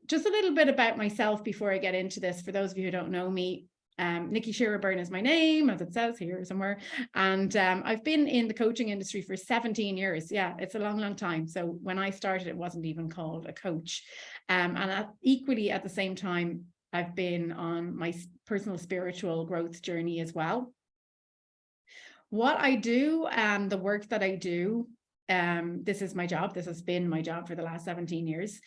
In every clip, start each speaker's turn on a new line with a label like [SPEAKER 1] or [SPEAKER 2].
[SPEAKER 1] just a little bit about myself before I get into this. For those of you who don't know me, Nikki Shearer-Byrne is my name, as it says here somewhere. And I've been in the coaching industry for 17 years. Yeah, it's a long, long time. So when I started, it wasn't even called a coach. Equally at the same time, I've been on my personal spiritual growth journey as well. What I do and the work that I do, this is my job. This has been my job for the last 17 years.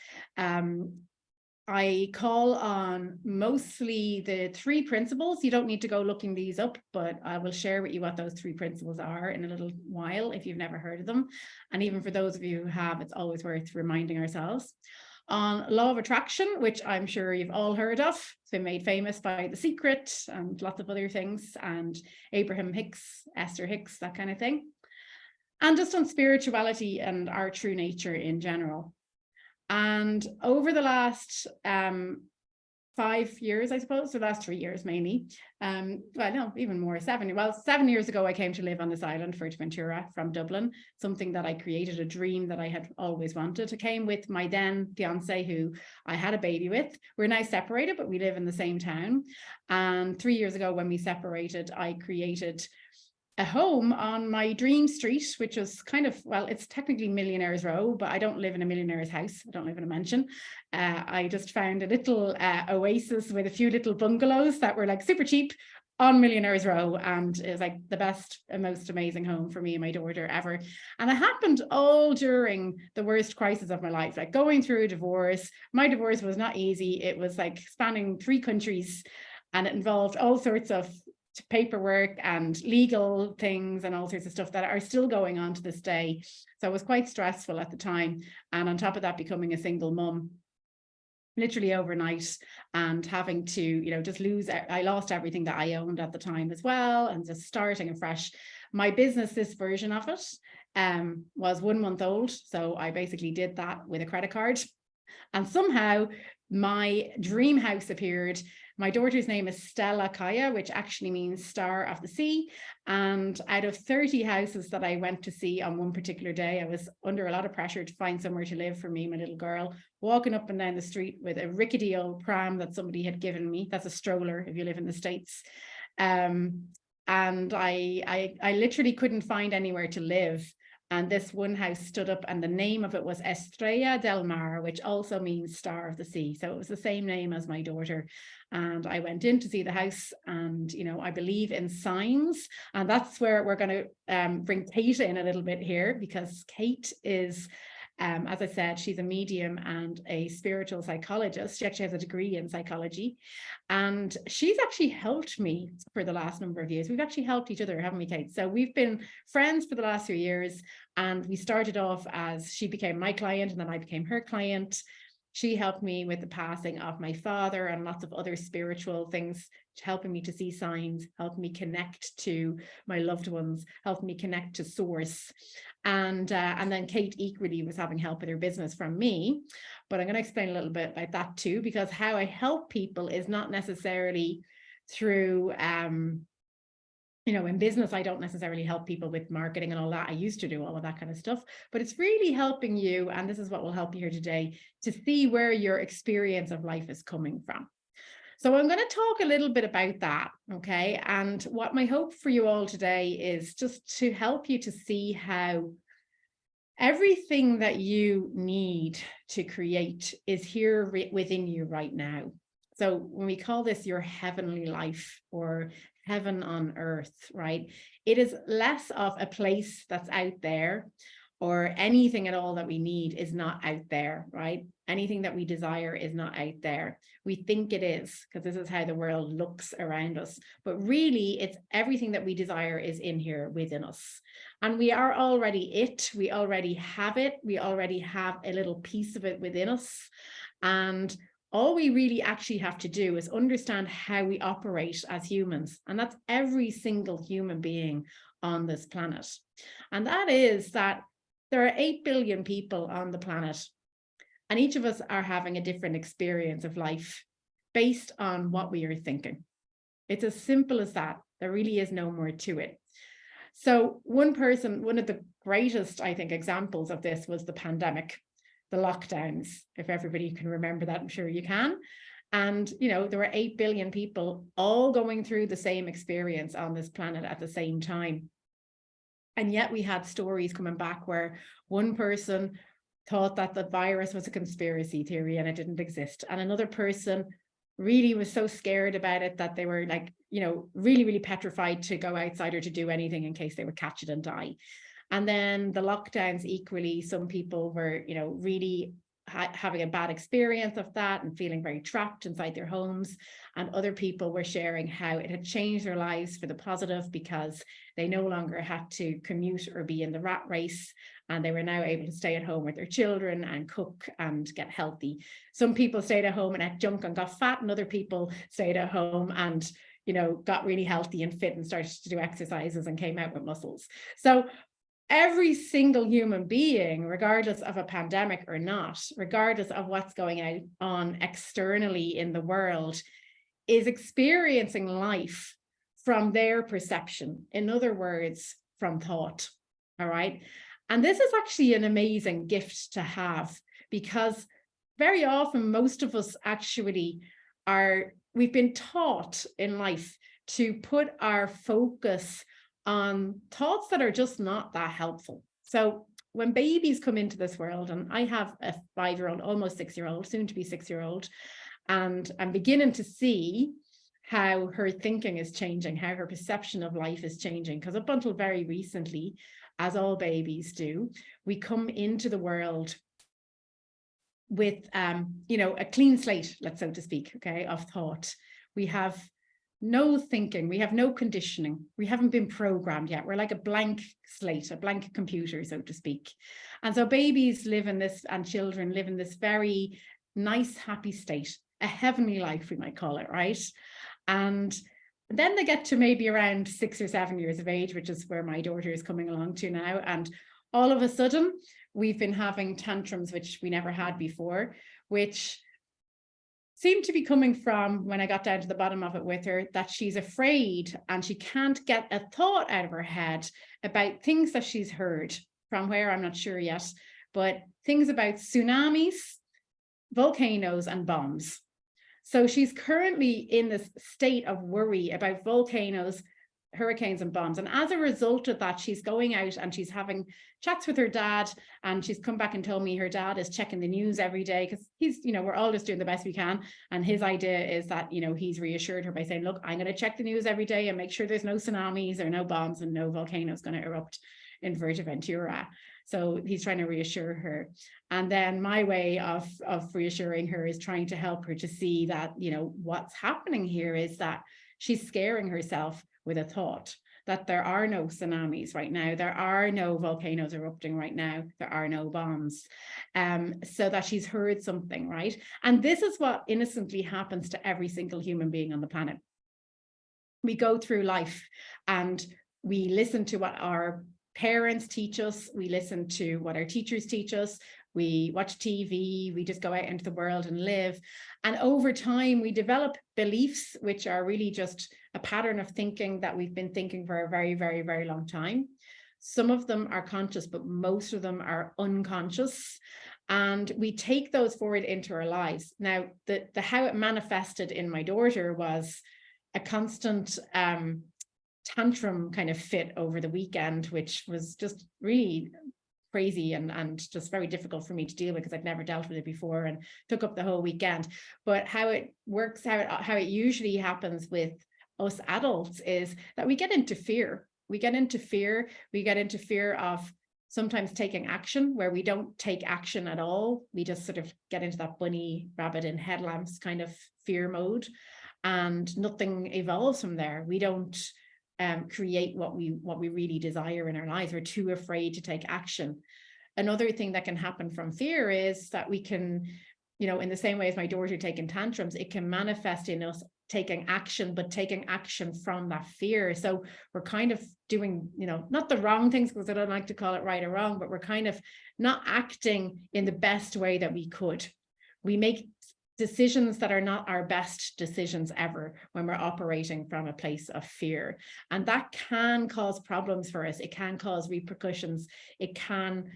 [SPEAKER 1] I call on mostly the 3 principles. You don't need to go looking these up, but I will share with you what those 3 principles are in a little while if you've never heard of them. And even for those of you who have, it's always worth reminding ourselves. On law of attraction, which I'm sure you've all heard of. It's been made famous by The Secret and lots of other things, and Abraham Hicks, Esther Hicks, that kind of thing. And just on spirituality and our true nature in general. And over the last 5 years, I suppose, the last 3 years mainly, well, no, even more, 7 years ago, I came to live on this island, Fuerteventura, from Dublin, something that I created, a dream that I had always wanted. I came with my then fiance, who I had a baby with. We're now separated, but we live in the same town. And 3 years ago, when we separated, I created a home on my dream street, which was kind of, well, it's technically Millionaire's Row, but I don't live in a millionaire's house. I don't live in a mansion. I just found a little oasis with a few little bungalows that were like super cheap on Millionaire's Row, and it was like the best and most amazing home for me and my daughter ever. And it happened all during the worst crisis of my life, like going through a divorce. My divorce was not easy. It was like spanning 3 countries, and it involved all sorts of paperwork and legal things and all sorts of stuff that are still going on to this day. So it was quite stressful at the time. And on top of that, becoming a single mum literally overnight, and having to, you know, just I lost everything that I owned at the time as well, and just starting afresh. My business, this version of it, was 1 month old. So I basically did that with a credit card. And somehow my dream house appeared. My daughter's name is Stella Kaya, which actually means Star of the Sea. And out of 30 houses that I went to see on one particular day, I was under a lot of pressure to find somewhere to live for me, my little girl, walking up and down the street with a rickety old pram that somebody had given me. That's a stroller if you live in the States. And I literally couldn't find anywhere to live. And this one house stood up, and the name of it was Estrella del Mar, which also means Star of the Sea. So it was the same name as my daughter. And I went in to see the house, and, you know, I believe in signs. And that's where we're going to bring Kate in a little bit here, because Kate is, as I said, she's a medium and a spiritual psychologist. She actually has a degree in psychology, and she's actually helped me for the last number of years. We've actually helped each other, haven't we, Kate? So we've been friends for the last few years, and we started off as she became my client, and then I became her client. She helped me with the passing of my father and lots of other spiritual things, helping me to see signs, helping me connect to my loved ones, helping me connect to source. And then Kate equally was having help with her business from me. But I'm going to explain a little bit about that too, because how I help people is not necessarily through, you know, in business, I don't necessarily help people with marketing and all that. I used to do all of that kind of stuff, but it's really helping you. And this is what will help you here today, to see where your experience of life is coming from. So I'm going to talk a little bit about that. Okay. And what my hope for you all today is just to help you to see how everything that you need to create is here within you right now. So when we call this your heavenly life, or heaven on earth, right? It is less of a place that's out there, or anything at all that we need is not out there, right? Anything that we desire is not out there. We think it is, because this is how the world looks around us. But really, it's everything that we desire is in here within us. And we are already it. We already have it. We already have a little piece of it within us. And all we really actually have to do is understand how we operate as humans. And that's every single human being on this planet. And that is that there are 8 billion people on the planet, and each of us are having a different experience of life based on what we are thinking. It's as simple as that. There really is no more to it. So one of the greatest, I think, examples of this was the pandemic. the lockdowns, if everybody can remember that, I'm sure you can. And, you know, there were 8 billion people all going through the same experience on this planet at the same time. And yet we had stories coming back where one person thought that the virus was a conspiracy theory and it didn't exist. And another person really was so scared about it that they were like, you know, really, really petrified to go outside or to do anything in case they would catch it and die. And then the lockdowns equally, some people were, you know, really having a bad experience of that and feeling very trapped inside their homes. And other people were sharing how it had changed their lives for the positive because they no longer had to commute or be in the rat race. And they were now able to stay at home with their children and cook and get healthy. Some people stayed at home and ate junk and got fat, and other people stayed at home and, you know, got really healthy and fit and started to do exercises and came out with muscles. So every single human being, regardless of a pandemic or not, regardless of what's going on externally in the world, is experiencing life from their perception. In other words, from thought. All right. And this is actually an amazing gift to have, because very often most of us actually we've been taught in life to put our focus on thoughts that are just not that helpful. So when babies come into this world, and I have a 5-year-old, almost 6-year-old, soon to be 6-year-old, and I'm beginning to see how her thinking is changing, how her perception of life is changing, because up until very recently, as all babies do, we come into the world with, you know, a clean slate, let's so to speak, okay, of thought. We have no thinking, we have no conditioning, we haven't been programmed yet. We're like a blank slate, a blank computer, so to speak. And so babies live in this, and children live in this very nice, happy state, a heavenly life, we might call it, right? And then they get to maybe around 6 or 7 years of age, which is where my daughter is coming along to now. And all of a sudden, we've been having tantrums, which we never had before, which seemed to be coming from, when I got down to the bottom of it with her, that she's afraid and she can't get a thought out of her head about things that she's heard from where, I'm not sure yet, but things about tsunamis, volcanoes, and bombs. So she's currently in this state of worry about volcanoes, hurricanes, and bombs. And as a result of that, she's going out and she's having chats with her dad, and she's come back and told me her dad is checking the news every day, because he's, you know, we're all just doing the best we can. And his idea is that, you know, he's reassured her by saying, look, I'm going to check the news every day and make sure there's no tsunamis or no bombs and no volcanoes going to erupt in Fuerteventura. So he's trying to reassure her. And then my way of reassuring her is trying to help her to see that, you know, what's happening here is that she's scaring herself with a thought that there are no tsunamis right now, there are no volcanoes erupting right now, there are no bombs, so that she's heard something, right? And this is what innocently happens to every single human being on the planet. We go through life and we listen to what our parents teach us, we listen to what our teachers teach us, we watch TV, we just go out into the world and live. And over time, we develop beliefs, which are really just a pattern of thinking that we've been thinking for a very, very, very long time. Some of them are conscious, but most of them are unconscious. And we take those forward into our lives. Now, the how it manifested in my daughter was a constant tantrum kind of fit over the weekend, which was just really crazy and just very difficult for me to deal with, because I'd never dealt with it before, and took up the whole weekend. But how it works, how it usually happens with us adults is that we get into fear. We get into fear of sometimes taking action where we don't take action at all. We just sort of get into that bunny rabbit in headlamps kind of fear mode, and nothing evolves from there. We don't create what we really desire in our lives. We're too afraid to take action. Another thing that can happen from fear is that we can, you know, in the same way as my daughter taking tantrums, it can manifest in us taking action, but taking action from that fear. So we're kind of doing, you know, not the wrong things, because I don't like to call it right or wrong, but we're kind of not acting in the best way that we could. We make decisions that are not our best decisions ever when we're operating from a place of fear. And that can cause problems for us. It can cause repercussions. It can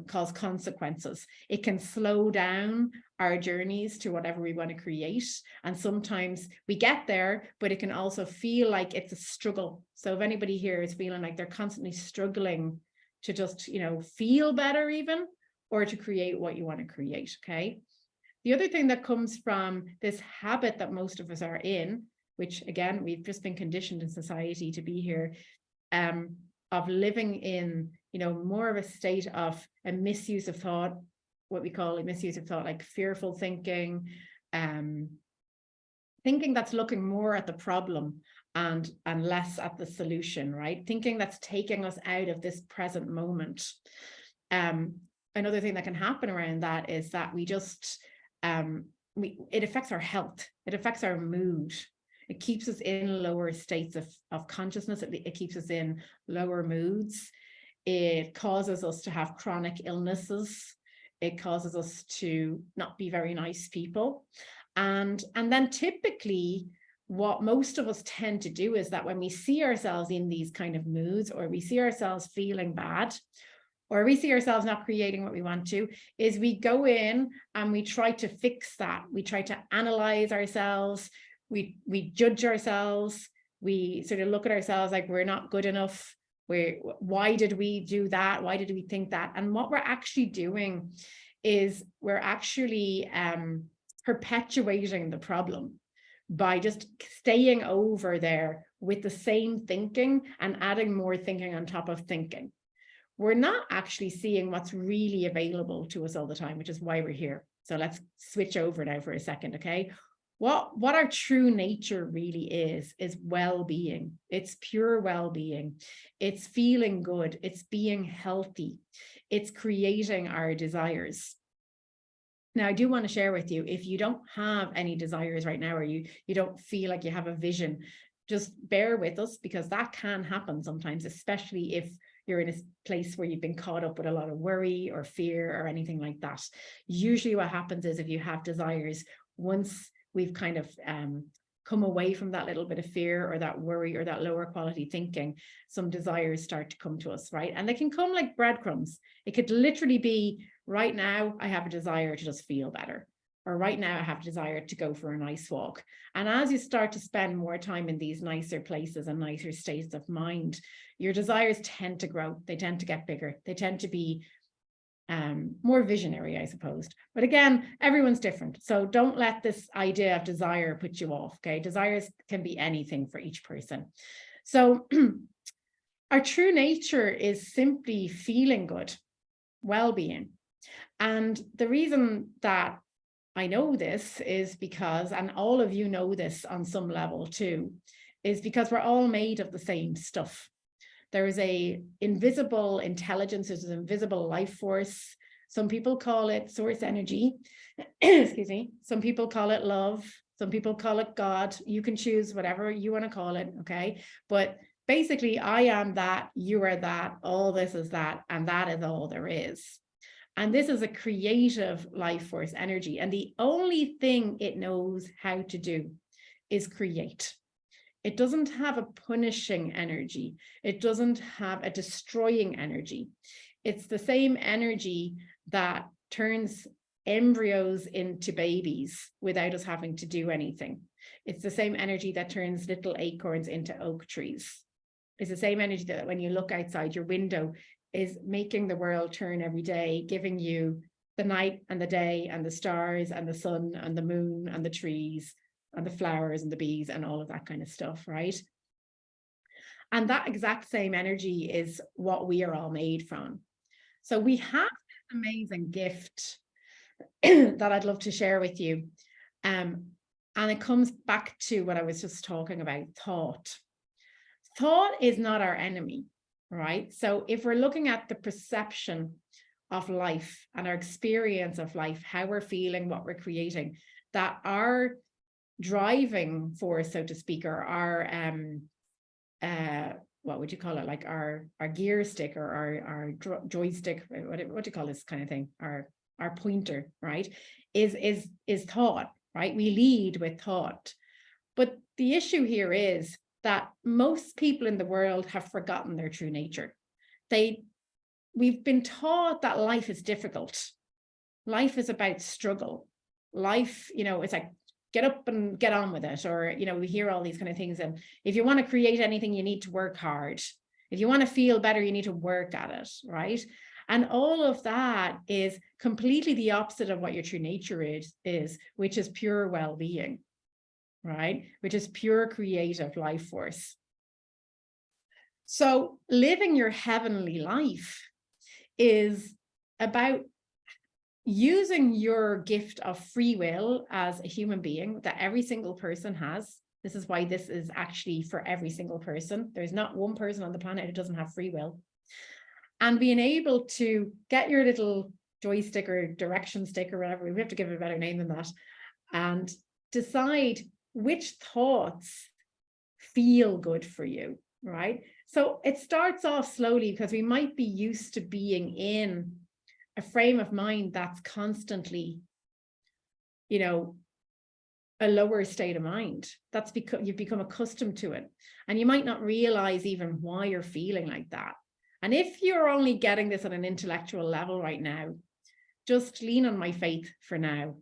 [SPEAKER 1] cause consequences. It can slow down our journeys to whatever we want to create. And sometimes we get there, but it can also feel like it's a struggle. So if anybody here is feeling like they're constantly struggling to just, feel better even, or to create what you want to create, okay? The other thing that comes from this habit that most of us are in, which again, we've just been conditioned in society to be here, of living in, more of a state of a misuse of thought, what we call a misuse of thought, like fearful thinking, thinking that's looking more at the problem and less at the solution, right? Thinking that's taking us out of this present moment. Another thing that can happen around that is that we just, it affects our health. It affects our mood. It keeps us in lower states of consciousness. It keeps us in lower moods. It causes us to have chronic illnesses. It causes us to not be very nice people. And then typically what most of us tend to do is that when we see ourselves in these kind of moods, or we see ourselves feeling bad, or we see ourselves not creating what we want to, is we go in and we try to fix that. We try to analyze ourselves. We judge ourselves. We sort of look at ourselves like we're not good enough. Why did we do that? Why did we think that? And what we're actually doing is we're actually perpetuating the problem by just staying over there with the same thinking and adding more thinking on top of thinking. We're not actually seeing what's really available to us all the time, which is why we're here. So let's switch over now for a second, okay? What our true nature really is well-being. It's pure well-being. It's feeling good. It's being healthy. It's creating our desires. Now, I do want to share with you, if you don't have any desires right now, or you don't feel like you have a vision, just bear with us, because that can happen sometimes, especially if you're in a place where you've been caught up with a lot of worry or fear or anything like that. Usually what happens is, if you have desires, once we've kind of come away from that little bit of fear or that worry or that lower quality thinking, some desires start to come to us, right? And they can come like breadcrumbs. It could literally be, right now, I have a desire to just feel better. Or right now I have a desire to go for a nice walk. And as you start to spend more time in these nicer places and nicer states of mind, your desires tend to grow. They tend to get bigger. They tend to be more visionary, I suppose. But again, everyone's different. So don't let this idea of desire put you off, okay? Desires can be anything for each person. So our true nature is simply feeling good, well-being. And the reason that I know this is because, and all of you know this on some level too, is because we're all made of the same stuff. There is a invisible intelligence, there's an invisible life force. Some people call it source energy. Excuse me. Some people call it love. Some people call it God. You can choose whatever you want to call it, okay? But basically, I am that, you are that, all this is that, and that is all there is. And this is a creative life force energy. And the only thing it knows how to do is create. It doesn't have a punishing energy. It doesn't have a destroying energy. It's the same energy that turns embryos into babies without us having to do anything. It's the same energy that turns little acorns into oak trees. It's the same energy that when you look outside your window is making the world turn every day, giving you the night and the day and the stars and the sun and the moon and the trees and the flowers and the bees and all of that kind of stuff, right? And that exact same energy is what we are all made from. So we have this amazing gift that I'd love to share with you. And it comes back to what I was just talking about, thought. Thought is not our enemy, right? So if we're looking at the perception of life and our experience of life, how we're feeling, what we're creating, that our driving force, so to speak, or our what would you call it, like our gear stick or our joystick, what do you call this kind of thing, our pointer, right, is thought, right? We lead with thought. But the issue here is that most people in the world have forgotten their true nature. They we've been taught that life is difficult. Life is about struggle. Life, it's like, get up and get on with it. Or, we hear all these kind of things. And if you want to create anything, you need to work hard. If you want to feel better, you need to work at it, right? And all of that is completely the opposite of what your true nature is, which is pure well-being, right? Which is pure creative life force. So living your heavenly life is about using your gift of free will as a human being that every single person has. This is why this is actually for every single person. There's not one person on the planet who doesn't have free will. And being able to get your little joystick or direction stick or whatever, we have to give it a better name than that, and decide which thoughts feel good for you, right? So it starts off slowly because we might be used to being in a frame of mind that's constantly, a lower state of mind. That's because you've become accustomed to it. And you might not realize even why you're feeling like that. And if you're only getting this at an intellectual level right now, just lean on my faith for now.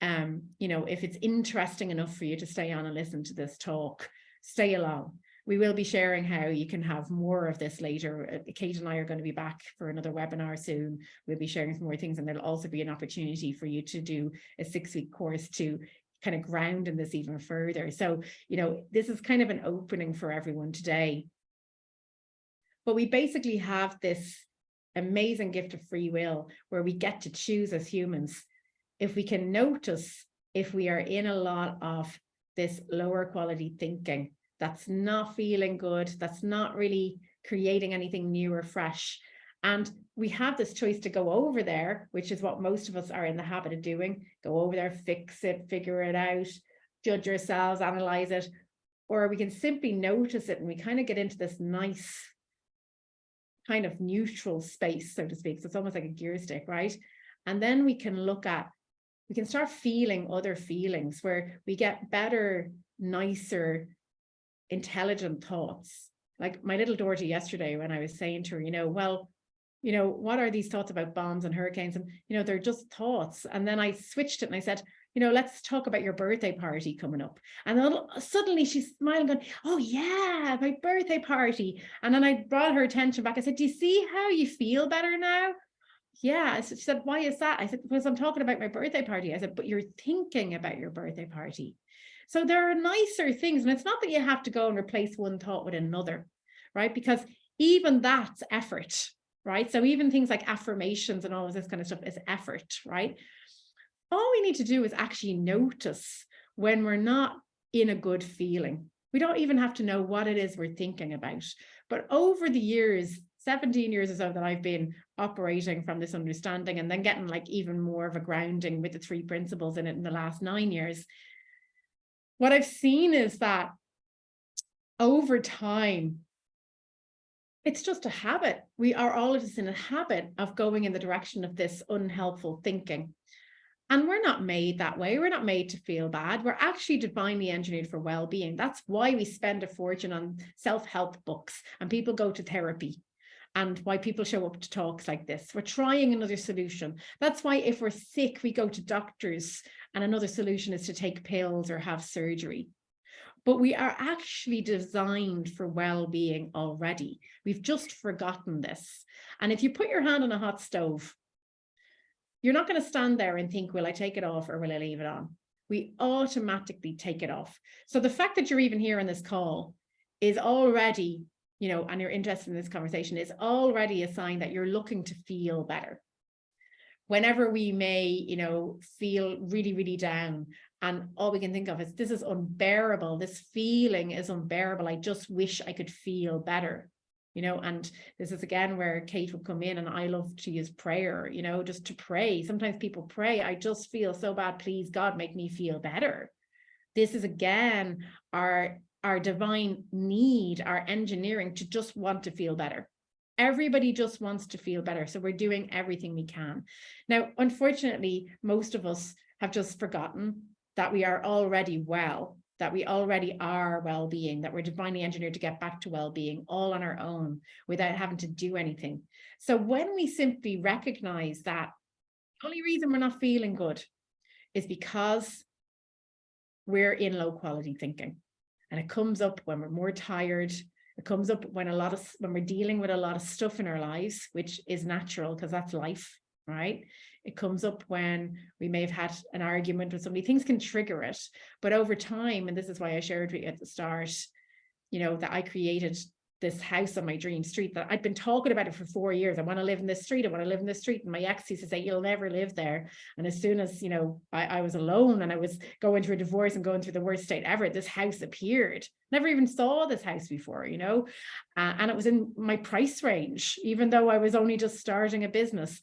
[SPEAKER 1] If it's interesting enough for you to stay on and listen to this talk, stay along. We will be sharing how you can have more of this later. Kate and I are going to be back for another webinar soon. We'll be sharing some more things, and there'll also be an opportunity for you to do a 6-week course to kind of ground in this even further. So, this is kind of an opening for everyone today. But we basically have this amazing gift of free will where we get to choose as humans. If we can notice if we are in a lot of this lower quality thinking, that's not feeling good, that's not really creating anything new or fresh. And we have this choice to go over there, which is what most of us are in the habit of doing. Go over there, fix it, figure it out, judge ourselves, analyze it. Or we can simply notice it and we kind of get into this nice kind of neutral space, so to speak. So it's almost like a gear stick, right? And then we can start feeling other feelings where we get better, nicer, intelligent thoughts. Like my little daughter yesterday, when I was saying to her, what are these thoughts about bombs and hurricanes? And, they're just thoughts. And then I switched it and I said, let's talk about your birthday party coming up. And then suddenly she's smiling, going, oh yeah, my birthday party. And then I brought her attention back. I said, do you see how you feel better now? Yeah. She said, why is that? I said, because I'm talking about my birthday party. I said, but you're thinking about your birthday party. So there are nicer things. And it's not that you have to go and replace one thought with another, right? Because even that's effort, right? So even things like affirmations and all of this kind of stuff is effort, right? All we need to do is actually notice when we're not in a good feeling. We don't even have to know what it is we're thinking about. But over the years, 17 years or so that I've been operating from this understanding and then getting like even more of a grounding with the 3 principles in it in the last 9 years, what I've seen is that over time, it's just a habit. We are all just in a habit of going in the direction of this unhelpful thinking. And we're not made that way. We're not made to feel bad. We're actually divinely engineered for well-being. That's why we spend a fortune on self-help books and people go to therapy, and why people show up to talks like this. We're trying another solution. That's why if we're sick, we go to doctors, and another solution is to take pills or have surgery. But we are actually designed for well-being already. We've just forgotten this. And if you put your hand on a hot stove, you're not going to stand there and think, will I take it off or will I leave it on? We automatically take it off. So the fact that you're even here on this call is already, and you're interested in this conversation, is already a sign that you're looking to feel better. Whenever we may, feel really, really down, and all we can think of is, this is unbearable. This feeling is unbearable. I just wish I could feel better. And this is again where Kate would come in, and I love to use prayer, just to pray. Sometimes people pray, I just feel so bad. Please, God, make me feel better. This is again our divine need, our engineering to just want to feel better. Everybody just wants to feel better. So we're doing everything we can. Now, unfortunately, most of us have just forgotten that we are already well. that we already are well-being, that we're divinely engineered to get back to well-being all on our own without having to do anything. So when we simply recognize that the only reason we're not feeling good is because we're in low quality thinking. And it comes up when we're more tired. It comes up when we're dealing with a lot of stuff in our lives, which is natural because that's life, right? It comes up when we may have had an argument with somebody. Things can trigger it, but over time, and this is why I shared with you at the start, you know, that I created this house on my dream street, that I'd been talking about it for 4 years. I want to live in this street. I want to live in this street. And my ex used to say, you'll never live there. And as soon as, you know, I was alone and I was going through a divorce and going through the worst state ever, this house appeared. Never even saw this house before, you know, and it was in my price range, even though I was only just starting a business.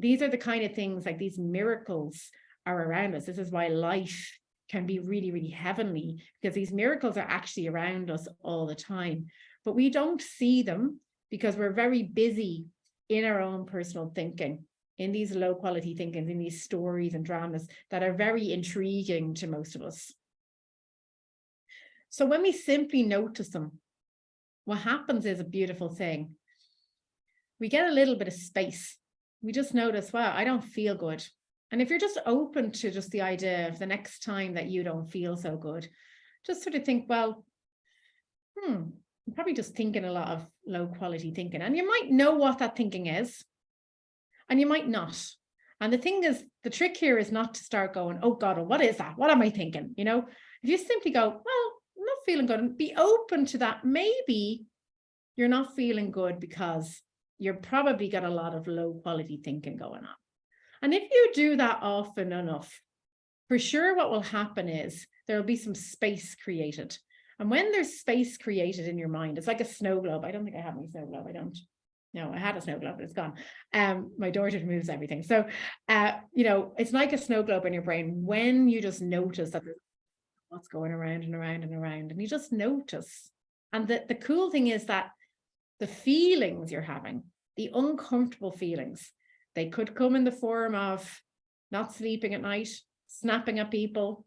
[SPEAKER 1] These are the kind of things, like these miracles are around us. This is why life can be really, really heavenly, because these miracles are actually around us all the time. But we don't see them because we're very busy in our own personal thinking, in these low quality thinkings, in these stories and dramas that are very intriguing to most of us. So when we simply notice them, what happens is a beautiful thing. We get a little bit of space. We just notice, wow, I don't feel good. And if you're just open to just the idea of the next time that you don't feel so good, just sort of think, well, I'm probably just thinking a lot of low quality thinking. And you might know what that thinking is, and you might not. And the thing is, the trick here is not to start going, oh God, what is that? What am I thinking? You know, if you simply go, well, I'm not feeling good, and be open to that. Maybe you're not feeling good because you're probably got a lot of low quality thinking going on. And if you do that often enough, for sure what will happen is there'll be some space created. And when there's space created in your mind, it's like a snow globe. I don't think I have my snow globe. I don't. No, I had a snow globe, but it's gone. My daughter moves everything. So, you know, it's like a snow globe in your brain when you just notice that there's what's going around and around and around, and you just notice. And the cool thing is that the feelings you're having, the uncomfortable feelings, they could come in the form of not sleeping at night, snapping at people,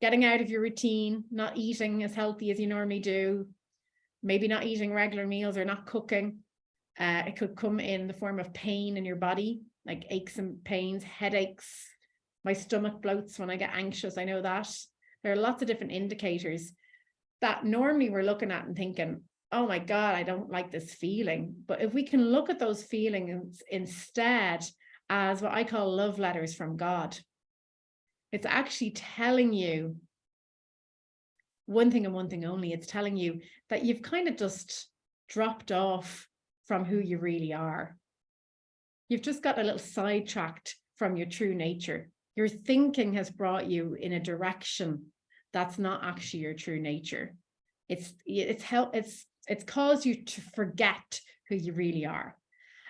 [SPEAKER 1] getting out of your routine, not eating as healthy as you normally do, maybe not eating regular meals or not cooking. It could come in the form of pain in your body, like aches and pains, headaches. My stomach bloats when I get anxious. I know that. There are lots of different indicators that normally we're looking at and thinking, oh my God, I don't like this feeling. But if we can look at those feelings instead as what I call love letters from God, it's actually telling you one thing and one thing only. It's telling you that you've kind of just dropped off from who you really are. You've just got a little sidetracked from your true nature. Your thinking has brought you in a direction that's not actually your true nature. It's caused you to forget who you really are.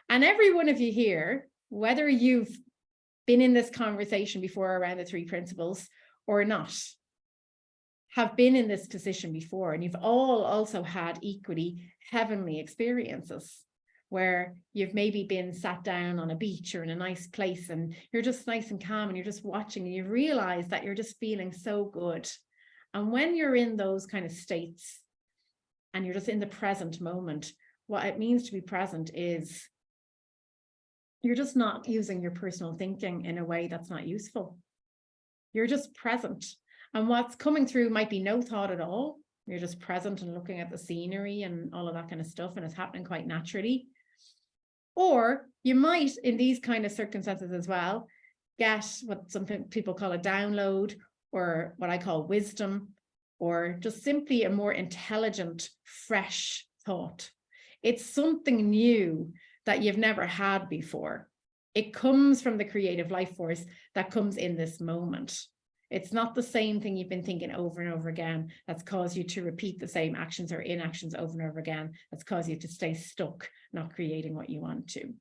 [SPEAKER 1] And every one of you here, whether you've been in this conversation before around the 3 principles or not, have been in this position before, and you've all also had equally heavenly experiences where you've maybe been sat down on a beach or in a nice place and you're just nice and calm and you're just watching and you realize that you're just feeling so good. And when you're in those kind of states and you're just in the present moment, what it means to be present is you're just not using your personal thinking in a way that's not useful. You're just present. And what's coming through might be no thought at all. You're just present and looking at the scenery and all of that kind of stuff, and it's happening quite naturally. Or you might, in these kind of circumstances as well, get what some people call a download, or what I call wisdom, or just simply a more intelligent, fresh thought. It's something new that you've never had before. It comes from the creative life force that comes in this moment. It's not the same thing you've been thinking over and over again that's caused you to repeat the same actions or inactions over and over again. That's caused you to stay stuck, not creating what you want to.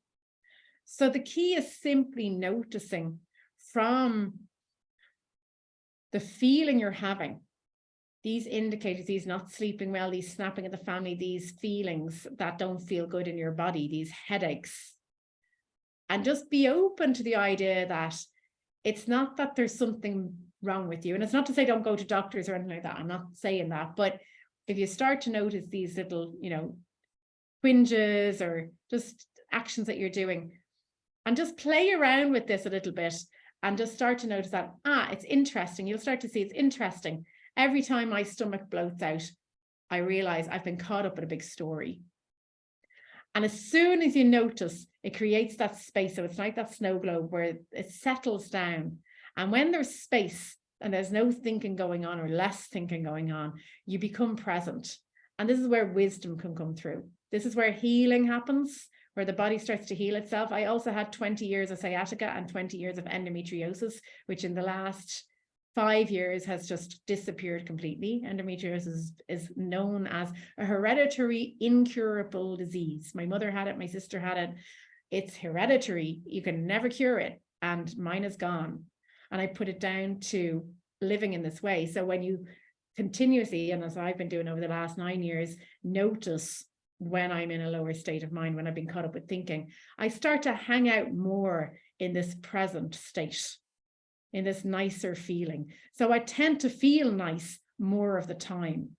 [SPEAKER 1] So the key is simply noticing from the feeling you're having, these indicators, these not sleeping well, these snapping at the family, these feelings that don't feel good in your body, these headaches, and just be open to the idea that it's not that there's something wrong with you. And it's not to say don't go to doctors or anything like that. I'm not saying that. But if you start to notice these little, twinges or just actions that you're doing, and just play around with this a little bit and just start to notice that, it's interesting. You'll start to see it's interesting. Every time my stomach bloats out, I realize I've been caught up in a big story. And as soon as you notice, it creates that space. So it's like that snow globe where it settles down. And when there's space and there's no thinking going on or less thinking going on, you become present. And this is where wisdom can come through. This is where healing happens, where the body starts to heal itself. I also had 20 years of sciatica and 20 years of endometriosis, which in the last 5 years has just disappeared completely. Endometriosis is known as a hereditary incurable disease. My mother had it, my sister had it. It's hereditary. You can never cure it. And mine is gone. And I put it down to living in this way. So when you continuously, and as I've been doing over the last 9 years, notice when I'm in a lower state of mind, when I've been caught up with thinking, I start to hang out more in this present state, in this nicer feeling. So I tend to feel nice more of the time.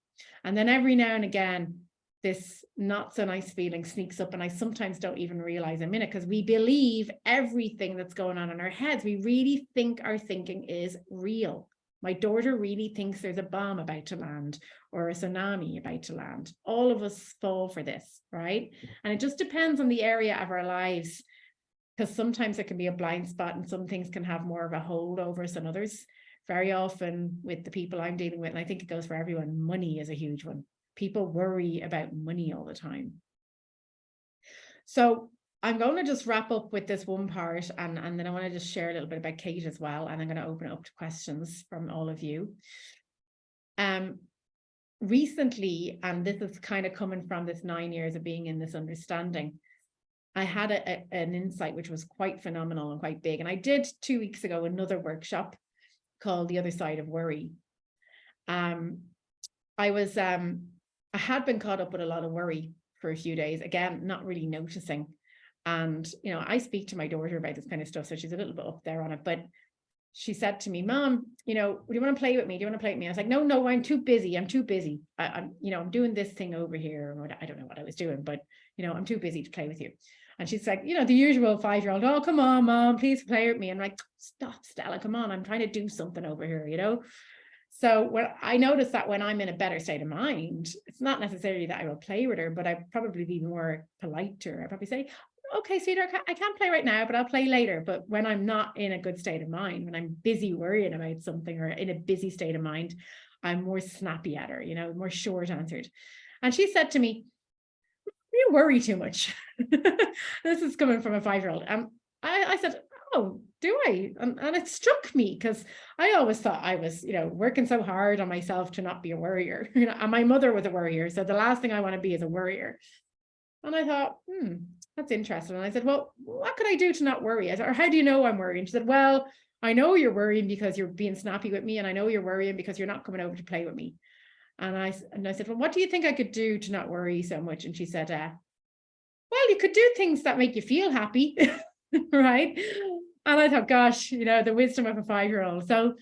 [SPEAKER 1] And then every now and again, this not so nice feeling sneaks up, and I sometimes don't even realize I'm in it, because we believe everything that's going on in our heads. We really think our thinking is real. My daughter really thinks there's a bomb about to land or a tsunami about to land. All of us fall for this, right? And it just depends on the area of our lives, because sometimes it can be a blind spot and some things can have more of a hold over us than others. Very often with the people I'm dealing with, and I think it goes for everyone, money is a huge one. People worry about money all the time. So I'm going to just wrap up with this one part, and then I want to just share a little bit about Kate as well, and I'm going to open it up to questions from all of you. Recently, and this is kind of coming from this 9 years of being in this understanding, I had an insight which was quite phenomenal and quite big. And I did 2 weeks ago another workshop called The Other Side of Worry. I had been caught up with a lot of worry for a few days, again, not really noticing. And, I speak to my daughter about this kind of stuff, so she's a little bit up there on it. But she said to me, Mom, do you want to play with me? Do you want to play with me? I was like, no, I'm too busy. I'm doing this thing over here. I don't know what I was doing, but, I'm too busy to play with you. And she's like, the usual 5-year-old, oh, come on, Mom, please play with me. I'm like, stop, Stella, come on. I'm trying to do something over here, So when I noticed that when I'm in a better state of mind, it's not necessarily that I will play with her, but I'd probably be more polite to her. I'd probably say, okay, sweetheart, I can't play right now, but I'll play later. But when I'm not in a good state of mind, when I'm busy worrying about something or in a busy state of mind, I'm more snappy at her, more short answered. And she said to me, you worry too much. This is coming from a 5-year-old. I said, oh, do I? And it struck me, because I always thought I was, working so hard on myself to not be a worrier. And my mother was a worrier. So the last thing I want to be is a worrier. And I thought, that's interesting. And I said, well, what could I do to not worry? I said, or how do you know I'm worrying? She said, well, I know you're worrying because you're being snappy with me. And I know you're worrying because you're not coming over to play with me. And I said, well, what do you think I could do to not worry so much? And she said, well, you could do things that make you feel happy, right? And I thought, gosh, the wisdom of a 5-year-old. So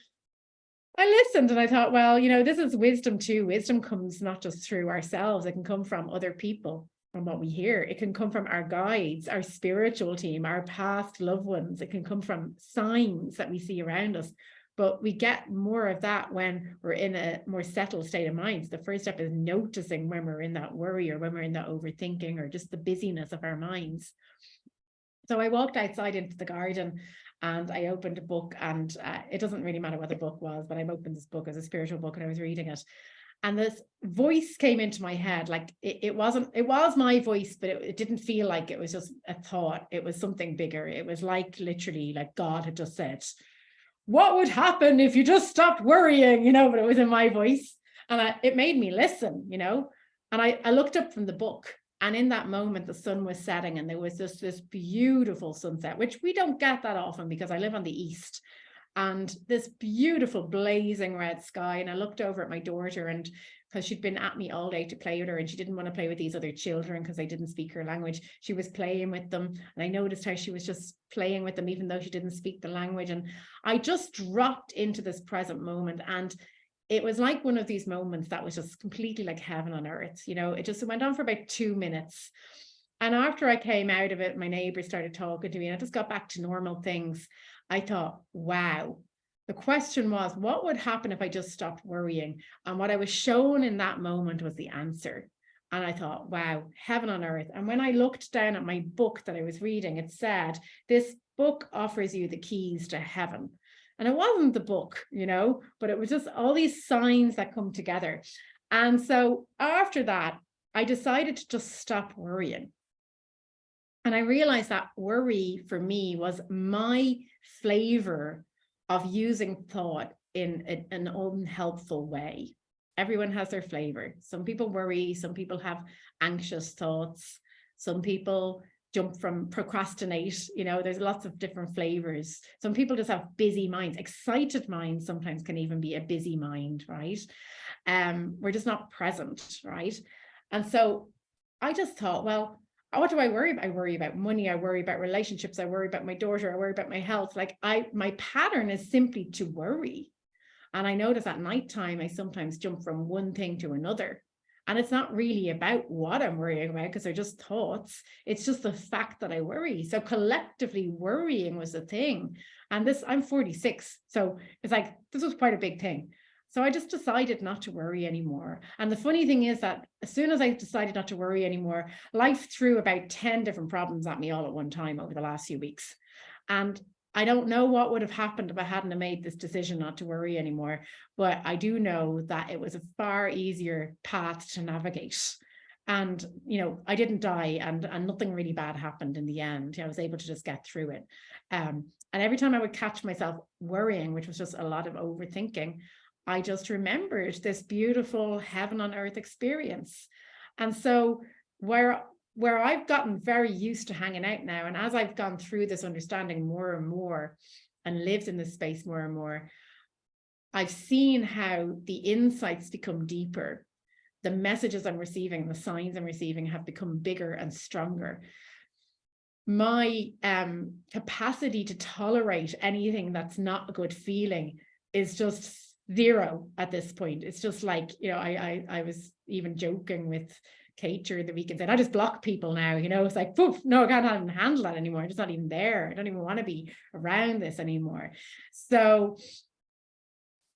[SPEAKER 1] I listened and I thought, well, this is wisdom too. Wisdom comes not just through ourselves. It can come from other people, from what we hear. It can come from our guides, our spiritual team, our past loved ones. It can come from signs that we see around us. But we get more of that when we're in a more settled state of mind. The first step is noticing when we're in that worry or when we're in that overthinking or just the busyness of our minds. So I walked outside into the garden and I opened a book, and it doesn't really matter what the book was, but I opened this book as a spiritual book and I was reading it. And this voice came into my head, like it was my voice, but it didn't feel like it was just a thought. It was something bigger. It was like literally like God had just said, what would happen if you just stopped worrying, but it was in my voice. And it made me listen, and I looked up from the book, and in that moment, the sun was setting and there was just this beautiful sunset, which we don't get that often because I live on the east. and this beautiful blazing red sky. And I looked over at my daughter, and because she'd been at me all day to play with her, and she didn't want to play with these other children because they didn't speak her language. She was playing with them, and I noticed how she was just playing with them even though she didn't speak the language. And I just dropped into this present moment, and it was like one of these moments that was just completely like heaven on earth. You know, it went on for about 2 minutes. And after I came out of it, my neighbors started talking to me, and I just got back to normal things. I thought, wow. The question was, what would happen if I just stopped worrying? And what I was shown in that moment was the answer. And I thought, wow, heaven on earth. And when I looked down at my book that I was reading, it said, this book offers you the keys to heaven. And it wasn't the book, you know, but it was just all these signs that come together. And so after that, I decided to just stop worrying. And I realized that worry for me was my flavor of using thought in an unhelpful way. Everyone has their flavor. Some people worry, some people have anxious thoughts, some people jump from procrastinate, you know, there's lots of different flavors. Some people just have busy minds. Excited minds sometimes can even be a busy mind, right? We're just not present, right? And so I just thought, well, what do I worry about? I worry about money. I worry about relationships. I worry about my daughter. I worry about my health. Like my pattern is simply to worry. And I notice at nighttime, I sometimes jump from one thing to another. And it's not really about what I'm worrying about because they're just thoughts. It's just the fact that I worry. So collectively worrying was a thing. And I'm 46. So it's like, this was quite a big thing. So I just decided not to worry anymore. And the funny thing is that as soon as I decided not to worry anymore, life threw about 10 different problems at me all at one time over the last few weeks. And I don't know what would have happened if I hadn't made this decision not to worry anymore, but I do know that it was a far easier path to navigate. And, you know, I didn't die and nothing really bad happened in the end. I was able to just get through it. And every time I would catch myself worrying, which was just a lot of overthinking, I just remembered this beautiful heaven on earth experience. And so where I've gotten very used to hanging out now, and as I've gone through this understanding more and more and lived in this space more and more, I've seen how the insights become deeper. The messages I'm receiving, the signs I'm receiving have become bigger and stronger. My capacity to tolerate anything that's not a good feeling is just zero at this point. It's just like, you know, I was even joking with Kate during the week and said, I just block people now, you know, it's like, poof, no, I can't handle that anymore. I'm just not even there. I don't even want to be around this anymore. So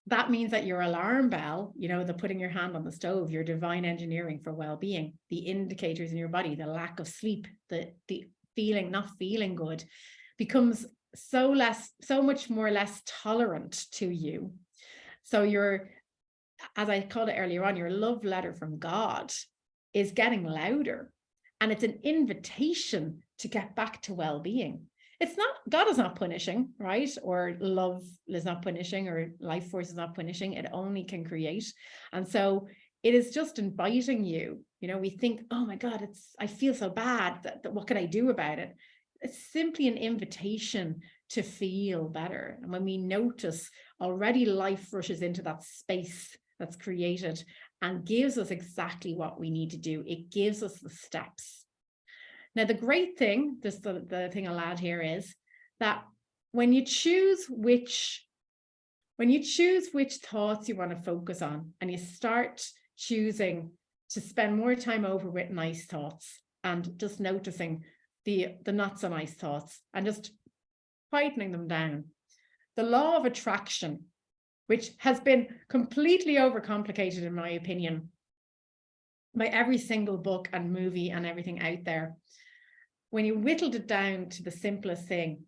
[SPEAKER 1] that means that your alarm bell, you know, the putting your hand on the stove, your divine engineering for well-being, the indicators in your body, the lack of sleep, the feeling, not feeling good, becomes so much more less tolerant to you. So your, as I called it earlier on, your love letter from God is getting louder, and it's an invitation to get back to well-being. It's not, God is not punishing, right? Or love is not punishing, or life force is not punishing. It only can create. And so it is just inviting you. You know, we think, oh my God, I feel so bad that what can I do about it? It's simply an invitation to feel better. And when we notice, already life rushes into that space that's created and gives us exactly what we need to do. It gives us the steps. Now, the great thing, just the thing I'll add here is that when you choose which thoughts you want to focus on, and you start choosing to spend more time over with nice thoughts and just noticing the not so nice thoughts and just quietening them down. The law of attraction, which has been completely overcomplicated, in my opinion, by every single book and movie and everything out there. When you whittled it down to the simplest thing,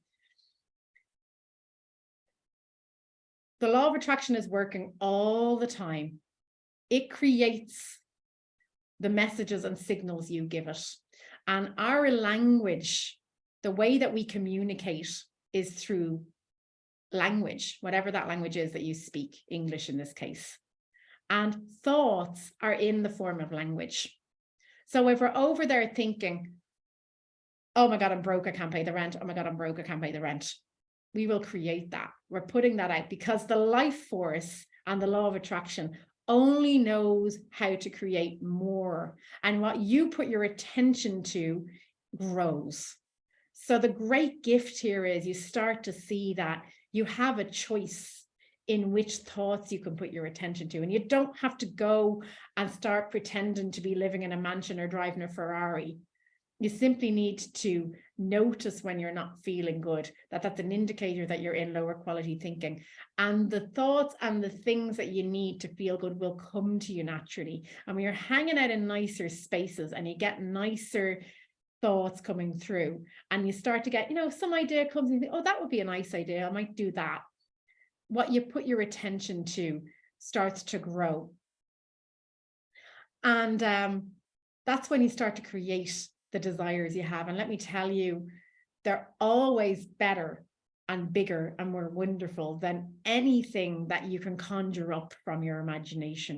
[SPEAKER 1] the law of attraction is working all the time. It creates the messages and signals you give it. And our language, the way that we communicate, is through language, whatever that language is that you speak, English in this case. And thoughts are in the form of language. So if we're over there thinking, oh my God, I'm broke, I can't pay the rent. Oh my God, I'm broke, I can't pay the rent. we will create that. We're putting that out because the life force and the law of attraction only knows how to create more. And what you put your attention to grows. So the great gift here is you start to see that you have a choice in which thoughts you can put your attention to. And you don't have to go and start pretending to be living in a mansion or driving a Ferrari. You simply need to notice when you're not feeling good, that's an indicator that you're in lower quality thinking. And the thoughts and the things that you need to feel good will come to you naturally. And when you're hanging out in nicer spaces and you get nicer thoughts coming through and you start to get, some idea comes and you think, oh, that would be a nice idea. I might do that. What you put your attention to starts to grow. And that's when you start to create the desires you have. And let me tell you, they're always better and bigger and more wonderful than anything that you can conjure up from your imagination.